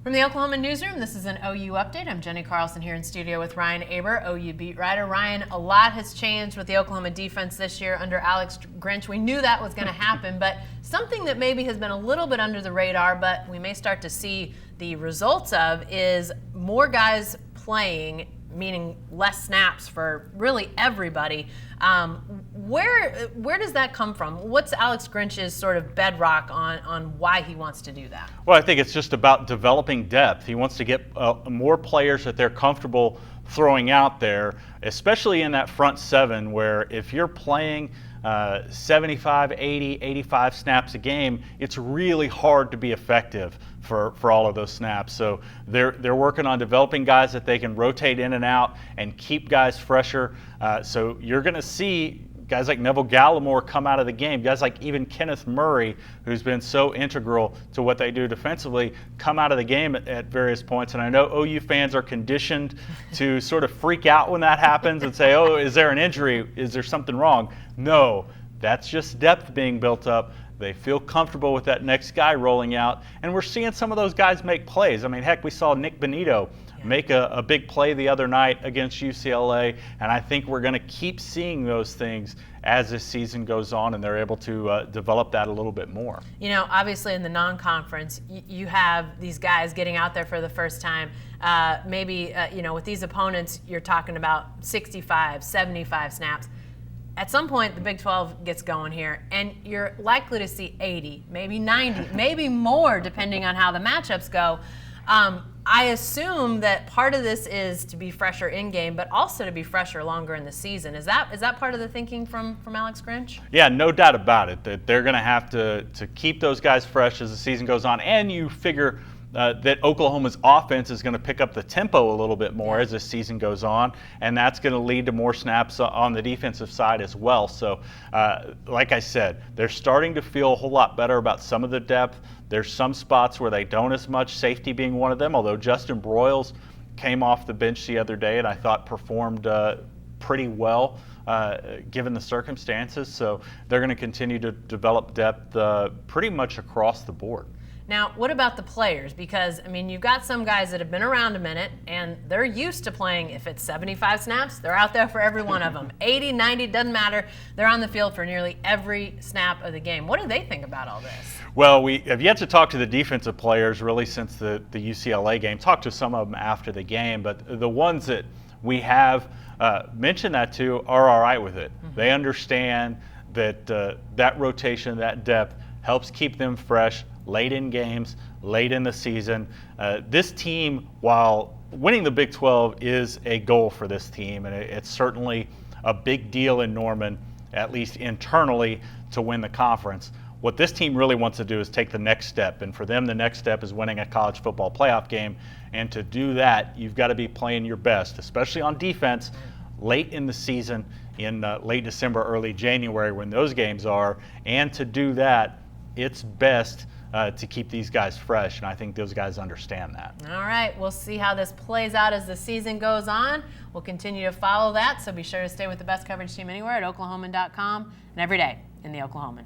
From the Oklahoman newsroom, this is an OU update. I'm Jenny Carlson here in studio with Ryan Aber, OU beat writer. Ryan, a lot has changed with the Oklahoma defense this year under Alex Grinch. We knew that was going to happen, but something that maybe has been a little bit under the radar, but we may start to see the results of, is more guys playing, meaning less snaps for really everybody. Where does that come from? What's Alex Grinch's sort of bedrock on why he wants to do that? Well, I think it's just about developing depth. He wants to get more players that they're comfortable throwing out there, especially in that front seven, where if you're playing 75, 80, 85 snaps a game, it's really hard to be effective for all of those snaps. So they're working on developing guys that they can rotate in and out and keep guys fresher. So you're going to see guys like Neville Gallimore come out of the game, guys like even Kenneth Murray, who's been so integral to what they do defensively, come out of the game at various points. And I know OU fans are conditioned to sort of freak out when that happens and say, oh, is there an injury? Is there something wrong? No, that's just depth being built up. They feel comfortable with that next guy rolling out. And we're seeing some of those guys make plays. I mean, heck, we saw Nick Benito make a big play the other night against UCLA, and I think we're going to keep seeing those things as this season goes on and they're able to develop that a little bit more. You know, obviously in the non-conference, you have these guys getting out there for the first time. Maybe, with these opponents, you're talking about 65, 75 snaps. At some point, the Big 12 gets going here, and you're likely to see 80, maybe 90, maybe more, depending on how the matchups go. I assume that part of this is to be fresher in game, but also to be fresher longer in the season. Is that part of the thinking from Alex Grinch? Yeah, no doubt about it. That they're going to have to keep those guys fresh as the season goes on, and you figure that Oklahoma's offense is going to pick up the tempo a little bit more as the season goes on, and that's going to lead to more snaps on the defensive side as well. So, like I said, they're starting to feel a whole lot better about some of the depth. There's some spots where they don't as much, safety being one of them, although Justin Broyles came off the bench the other day and I thought performed pretty well given the circumstances. So they're going to continue to develop depth pretty much across the board. Now, what about the players? Because, I mean, you've got some guys that have been around a minute, and they're used to playing. If it's 75 snaps, they're out there for every one of them. 80, 90, doesn't matter. They're on the field for nearly every snap of the game. What do they think about all this? Well, we have yet to talk to the defensive players really since the UCLA game. Talked to some of them after the game, but the ones that we have mentioned that to are all right with it. Mm-hmm. They understand that that rotation, that depth helps keep them fresh late in games, late in the season. This team, while winning the Big 12 is a goal for this team, and it's certainly a big deal in Norman, at least internally, to win the conference. What this team really wants to do is take the next step, and for them the next step is winning a college football playoff game. And to do that, you've got to be playing your best, especially on defense, late in the season, in late December, early January when those games are. And to do that, it's best to keep these guys fresh, and I think those guys understand that. All right, we'll see how this plays out as the season goes on. We'll continue to follow that, so be sure to stay with the best coverage team anywhere at Oklahoman.com and every day in the Oklahoman.